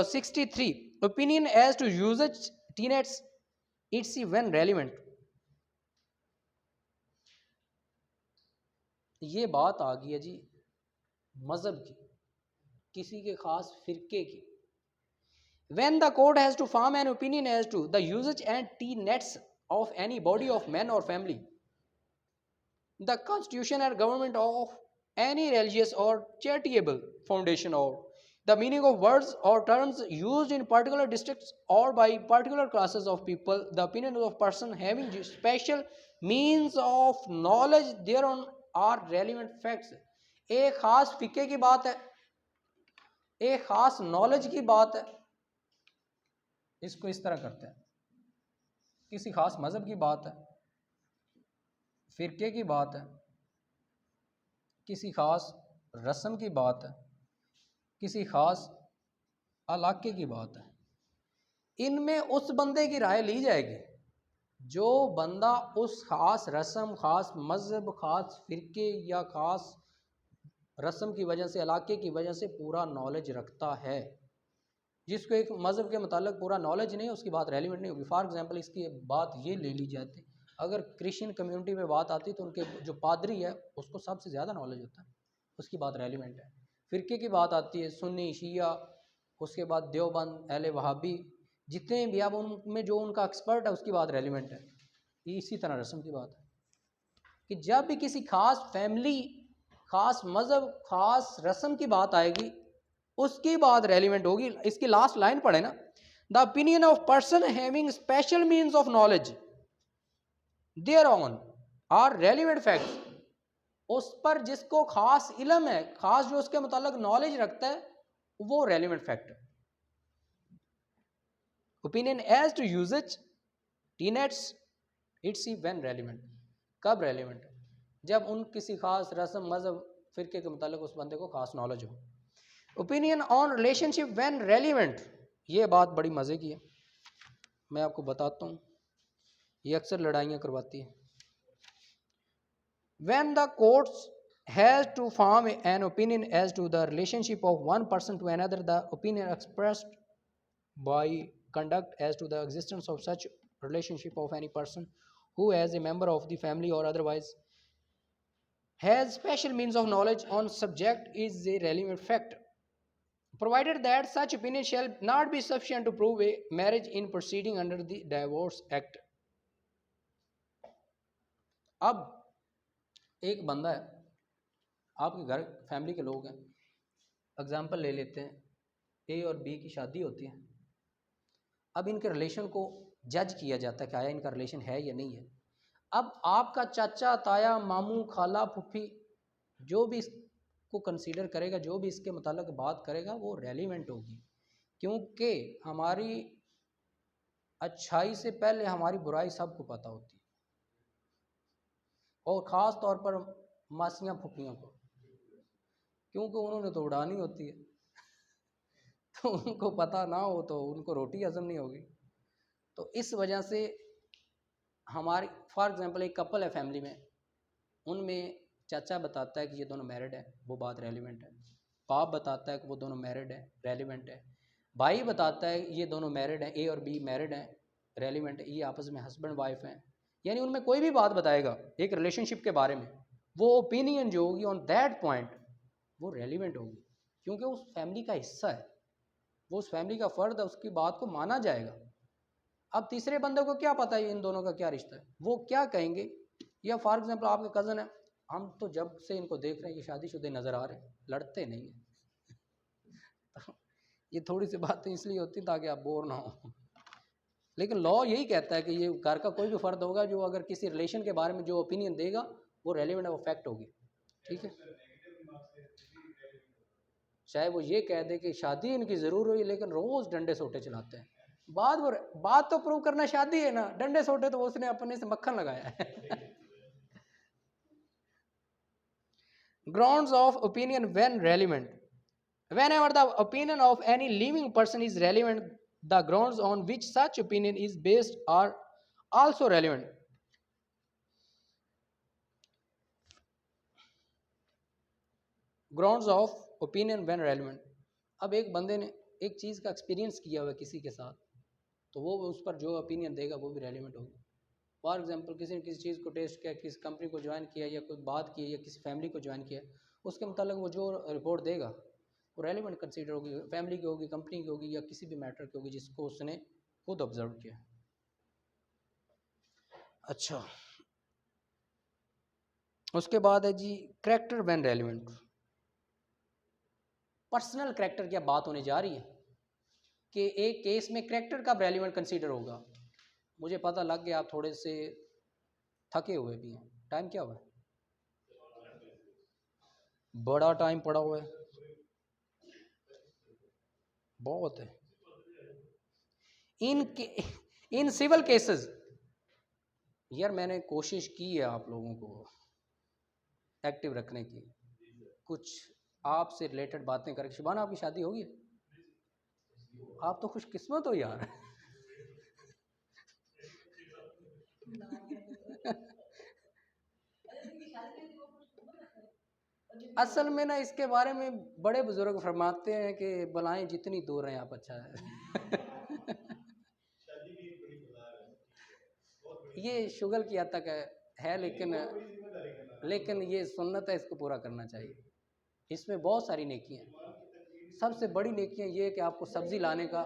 63, opinion as to usage tenets etc when relevant. ये बात आ गई है जी मज़हब की, किसी के खास फिरके की। When the court has to form an opinion as to the usage and tenets of any body of men or family, the constitution and government of any religious or charitable foundation, or the meaning of words or terms used in particular districts or by particular classes of people, the opinion of person having special means of knowledge thereon are relevant facts. एक खास फिक्के की बात है, एक खास knowledge की बात है, इसको इस तरह करते हैं। किसी खास मज़हब की बात है, फिरके की बात है, किसी खास रस्म की बात है, किसी खास इलाके की बात है, इनमें उस बंदे की राय ली जाएगी जो बंदा उस खास रस्म, खास मज़हब, खास फिरके या खास रस्म की वजह से, इलाके की वजह से पूरा नॉलेज रखता है। जिसको एक मज़हब के मुतालिक पूरा नॉलेज नहीं है, उसकी बात रेलिवेंट नहीं होगी। फॉर एग्जांपल इसकी बात ये ले ली जाती, अगर क्रिश्चियन कम्युनिटी में बात आती तो उनके जो पादरी है उसको सबसे ज़्यादा नॉलेज होता है, उसकी बात रेलिवेंट है। फ़िरके की बात आती है, सुन्नी, शिया, उसके बाद देवबंद, अहले वहाबी, जितने भी, अब उनमें जो उनका एक्सपर्ट है उसकी बात रेलिवेंट है। इसी तरह रस्म की बात है कि जब भी किसी ख़ास फैमिली, ख़ास मज़हब, ख़ास रस्म की बात आएगी उसकी बात रेलिवेंट होगी। इसकी लास्ट लाइन पढ़े ना, the opinion of person having special means of knowledge thereon are relevant facts. उस पर जिसको खास इल्म है, खास जो उसके मुतालिक नॉलेज रखता है, वो रेलिवेंट फैक्ट है। Opinion as to usages tenets its when relevant. कब रेलिवेंट है? जब उन किसी खास रस्म, मज़हब, फ़िरके के मुतालिक उस बंदे को खास नॉलेज हो। Opinion on relationship when relevant, ये बात बड़ी मज़े की है, मैं आपको बताता हूँ, ये अक्सर लड़ाइयाँ करवाती है। When the courts has to form an opinion as to the relationship of one person to another, the opinion expressed by conduct as to the existence of such relationship of any person who as a member of the family or otherwise has special means of knowledge on subject is a relevant fact, provided that such opinion shall not be sufficient to prove a marriage in proceeding under the Divorce Act. अब एक बंदा है, आपके घर family के लोग हैं, example ले लेते हैं, ए और बी की शादी होती है। अब इनके रिलेशन को जज किया जाता है कि आया इनका रिलेशन है या नहीं है। अब आपका चाचा, ताया, मामू, खाला, फुफी जो भी इसको कंसीडर करेगा, जो भी इसके मुतालिक बात करेगा, वो रेलिवेंट होगी, क्योंकि हमारी अच्छाई से पहले हमारी बुराई सबको पता होती है, और ख़ास तौर पर मासियाँ फुफियों को, क्योंकि उन्होंने तो उड़ानी होती है तो उनको पता ना हो तो उनको रोटी हजम नहीं होगी। तो इस वजह से हमारी, फॉर एग्जांपल एक कपल है फैमिली में, उनमें चाचा बताता है कि ये दोनों मैरिड है, वो बात रेलिवेंट है। बाप बताता है कि वो दोनों मैरिड है, रेलिवेंट है। भाई बताता है ये दोनों मैरिड हैं, ए और बी मैरिड हैं, रेलिवेंट है, ये आपस में हस्बैंड वाइफ हैं। यानी उनमें कोई भी बात बताएगा एक रिलेशनशिप के बारे में, वो ओपिनियन जो होगी ऑन दैट पॉइंट वो रेलिवेंट होगी, क्योंकि उस फैमिली का हिस्सा है, वो उस फैमिली का फ़र्द है, उसकी बात को माना जाएगा। अब तीसरे बंदे को क्या पता है इन दोनों का क्या रिश्ता है, वो क्या कहेंगे। या फॉर एग्जांपल आपके कज़न है, हम तो जब से इनको देख रहे हैं ये शादीशुदे नज़र आ रहे हैं, लड़ते नहीं हैं तो ये थोड़ी सी बातें इसलिए होती ताकि आप बोर ना हो। लेकिन लॉ यही कहता है कि ये घर का कोई भी फ़र्द होगा जो अगर किसी रिलेशन के बारे में जो ओपिनियन देगा वो रेलिवेंट वो फैक्ट होगी। ठीक है, चाहे वो ये कह दे कि शादी इनकी ज़रूर हुई लेकिन रोज़ डंडे सोटे चलाते हैं, बात तो प्रूव करना शादी है ना, डंडे सोटे तो उसने अपने से मक्खन लगाया है Grounds of opinion when relevant. Whenever the opinion of any living person is relevant, the grounds on which such opinion is based are also relevant. Grounds of opinion when relevant. अब एक बंदे ने एक चीज़ का एक्सपीरियंस किया हुआ किसी के साथ, तो वो उस पर जो ओपिनियन देगा वो भी रेलिवेंट होगी। फॉर एग्जांपल किसी ने किसी चीज़ को टेस्ट किया, किसी कंपनी को ज्वाइन किया या कोई बात की या किसी फैमिली को ज्वाइन किया, उसके मुताबिक वो जो रिपोर्ट देगा वो रेलिवेंट कंसीडर होगी, फैमिली की होगी, कंपनी की होगी या किसी भी मैटर की होगी जिसको उसने खुद ऑब्जर्व किया। अच्छा, उसके बाद है जी character when relevant. Personal character की बात होने जा रही है कि एक केस में करैक्टर कब रेलिवेंट कंसीडर होगा। मुझे पता लग गया आप थोड़े से थके हुए भी हैं, टाइम क्या हुआ है? बड़ा टाइम पड़ा हुआ है, बहुत है। इन सिविल केसेस यार मैंने कोशिश की है आप लोगों को एक्टिव रखने की, कुछ आपसे रिलेटेड बातें करके। शुभाना आपकी शादी होगी? आप तो खुशकिस्मत हो यार असल में ना इसके बारे में बड़े बुजुर्ग फरमाते हैं कि बलाएं जितनी दूर हैं आप अच्छा है। ये शुगर की हद तक है, लेकिन ये सुन्नत है, इसको पूरा करना चाहिए। इसमें बहुत सारी नेकियां हैं। सबसे बड़ी नेकियां ये है कि आपको सब्जी लाने का,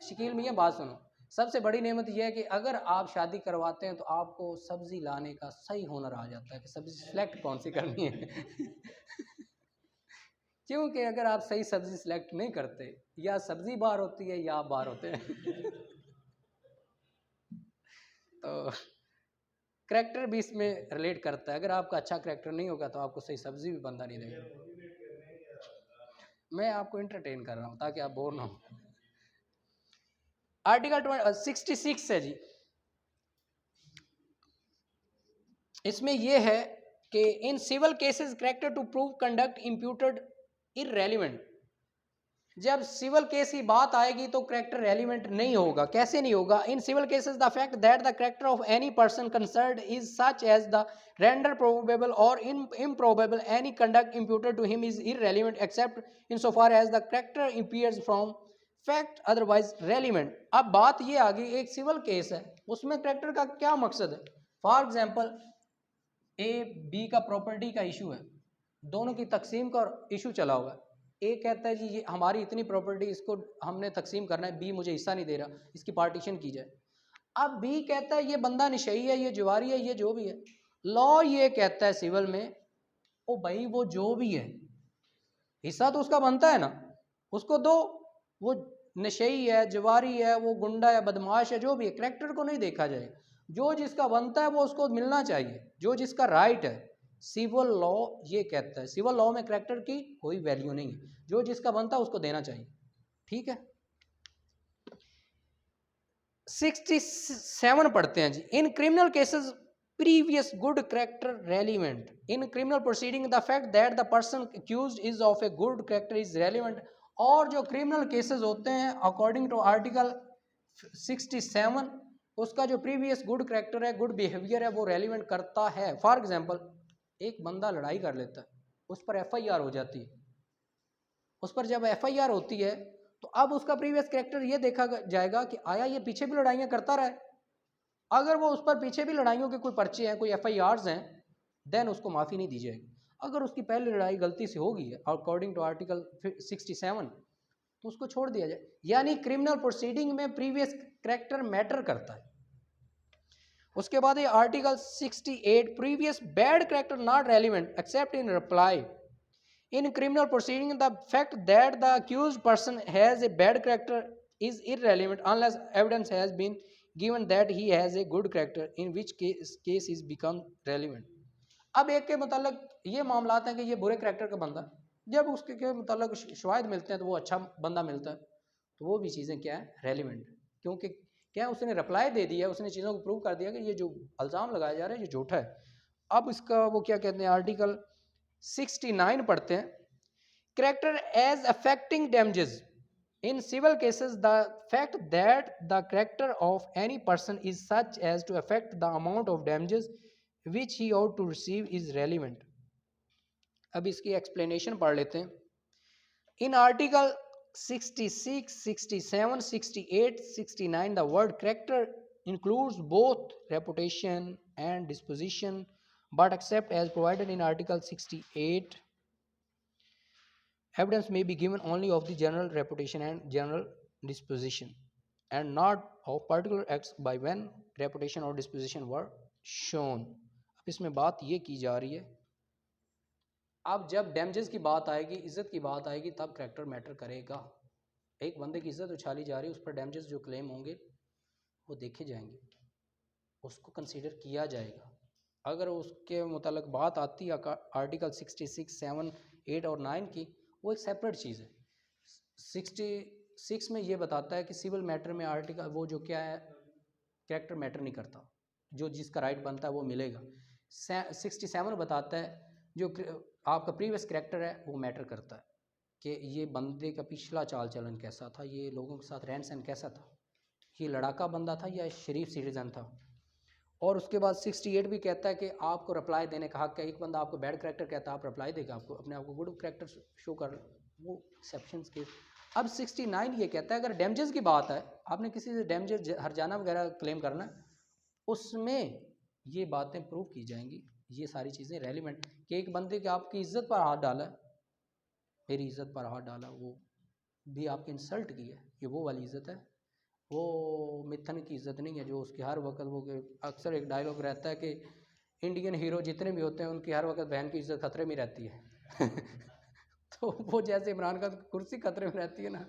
शकील मियाँ बात सुनो, सबसे बड़ी नेमत यह है कि अगर आप शादी करवाते हैं तो आपको सब्जी लाने का सही हुनर आ जाता है कि सब्जी सिलेक्ट कौन सी करनी है। क्योंकि अगर आप सही सब्जी सिलेक्ट नहीं करते, या सब्जी बाहर होती है या आप बाहर होते हैं। तो करैक्टर भी इसमें रिलेट करता है। अगर आपका अच्छा करैक्टर नहीं होगा तो आपको सही सब्जी भी बंदा नहीं देगा। मैं आपको इंटरटेन कर रहा हूँ ताकि आप बोर ना हो। आर्टिकल 66 है जी, इसमें यह है कि in civil cases character to prove conduct imputed irrelevant. जब सिविल केस की बात आएगी तो करैक्टर रेलिवेंट नहीं होगा। कैसे नहीं होगा? In civil cases the fact that the character of any person concerned is such as the render probable और improbable any conduct imputed to him is irrelevant except in so far as the character appears from fact otherwise relevant. अब बात ये आ गई, एक civil case है, उसमें character का क्या मकसद है? फॉर एग्जाम्पल ए बी का प्रॉपर्टी का इशू है, दोनों की तकसीम का इशू चला हुआ है। ए कहता है जी ये हमारी इतनी प्रॉपर्टी, इसको हमने तकसीम करना है, बी मुझे हिस्सा नहीं दे रहा, इसकी पार्टीशन की जाए। अब बी कहता है ये बंदा नशई है, ये जुआरी है, ये जो भी है। लॉ ये कहता है सिविल में, ओ भाई वो जो भी है हिस्सा तो उसका बनता है ना, उसको दो। वो नशई है, जुआरी है, वो गुंडा है, बदमाश है, जो भी है, करैक्टर को नहीं देखा जाए। जो जिसका बनता है वो उसको मिलना चाहिए, जो जिसका राइट है। सिविल लॉ ये कहता है, सिविल लॉ में करैक्टर की कोई वैल्यू नहीं है, जो जिसका बनता है उसको देना चाहिए। ठीक है, 67 पढ़ते हैं जी। In criminal cases previous good character relevant in criminal proceeding the fact that the person accused is of a good character is relevant। और जो क्रिमिनल केसेस होते हैं अकॉर्डिंग टू आर्टिकल 67, उसका जो प्रीवियस गुड करैक्टर है, good behaviour है, वो relevant करता है। फॉर एग्जांपल एक बंदा लड़ाई कर लेता है, उस पर एफआईआर हो जाती है। उस पर जब एफआईआर होती है तो अब उसका प्रीवियस करैक्टर ये देखा जाएगा कि आया ये पीछे भी लड़ाइयाँ करता रहा है। अगर वो उस पर पीछे भी लड़ाइयों के कोई पर्चे हैं, कोई एफआईआर्स हैं, देन उसको माफ़ी नहीं दी जाएगी। अगर उसकी पहली लड़ाई गलती से होगी अकॉर्डिंग टू आर्टिकल 67 तो उसको छोड़ दिया जाए। यानी क्रिमिनल प्रोसीडिंग में प्रीवियस करैक्टर मैटर करता है। उसके बाद ये article 68 previous bad character not relevant accept in reply. In criminal proceeding the fact that the accused person has a bad character is irrelevant unless evidence has been given that he has a good character in which case is become relevant। अब एक के मतलब ये मामलात हैं कि ये बुरे करैक्टर का बंदा, जब उसके के मतलब शवाहिद मिलते हैं तो वो अच्छा बंदा मिलता है, तो वो भी चीज़ें क्या है, रेलिवेंट। क्योंकि क्या है, उसने रिप्लाई दे दिया, उसने चीज़ों को प्रूव कर दिया कि ये जो इल्ज़ाम लगाया जा रहा है ये झूठा है। अब इसका वो क्या कहते हैं, आर्टिकल 69 पढ़ते हैं। Character as affecting damages. In civil cases, the fact that the character of any person is such as to affect the amount of damages which he ought to receive is relevant। अब इसकी explanation पढ़ लेते हैं। In article 66, 67, 68, 69, the word character includes both reputation and disposition, but except as provided in article 68, evidence may be given only of the general reputation and general disposition and not of particular acts by when reputation or disposition were shown। अब इसमें बात ये की जा रही है, अब जब डैमेजेस की बात आएगी, इज्जत की बात आएगी, तब करैक्टर मैटर करेगा। एक बंदे की इज्जत उछाली जा रही है, उस पर डैमेजेस जो क्लेम होंगे वो देखे जाएंगे, उसको कंसीडर किया जाएगा। अगर उसके मुतालिक बात आती है आर्टिकल 66, 7, 8 और 9 की, वो एक सेपरेट चीज़ है। 66 में ये बताता है कि सिविल मैटर में आर्टिकल वो जो क्या है, करैक्टर मैटर नहीं करता, जो जिसका राइट बनता है वो मिलेगा। 67 बताता है जो आपका प्रीवियस करैक्टर है वो मैटर करता है कि ये बंदे का पिछला चाल चलन कैसा था, ये लोगों के साथ रहन सहन कैसा था, ये लड़ाका बंदा था या शरीफ सिटीज़न था। और उसके बाद 68 भी कहता है कि आपको रिप्लाई देने का हक है। एक बंदा आपको बैड करेक्टर कहता है, आप रिप्लाई देगा, आपको अपने आप को गुड करेक्टर शो कर, वो एक्सेप्शंस के। अब 69 ये कहता है अगर डैमेजेस की बात है, आपने किसी से डैमेजेस हर्जाना वगैरह क्लेम करना है, उसमें ये बातें प्रूव की जाएंगी, ये सारी चीज़ें रेलिवेंट कि एक बंदे के आपकी इज्जत पर हाथ डाला है, मेरी इज्जत पर हाथ डाला, वो भी आपकी इंसल्ट की है, ये वो वाली इज्जत है, वो मिथन की इज्जत नहीं है जो उसकी हर वक्त वो अक्सर एक डायलॉग रहता है कि इंडियन हीरो जितने भी होते हैं उनकी हर वक्त बहन की इज्जत खतरे में रहती है तो वो जैसे इमरान खान की कुर्सी खतरे में रहती है ना,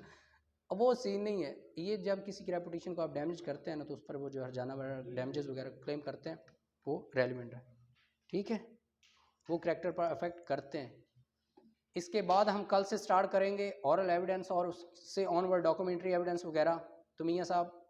अब वो सीन नहीं है। ये जब किसी की रेपुटेशन को आप डैमेज करते हैं ना, तो उस पर वो जो हर्जाना वगैरह डैमेजेस वगैरह क्लेम करते हैं, वो रेलिवेंट है, ठीक है, वो करेक्टर पर अफेक्ट करते हैं। इसके बाद हम कल से स्टार्ट करेंगे ऑरल एविडेंस और उससे ऑनवर्ड डॉक्यूमेंट्री एविडेंस वगैरह। तो मियाँ साहब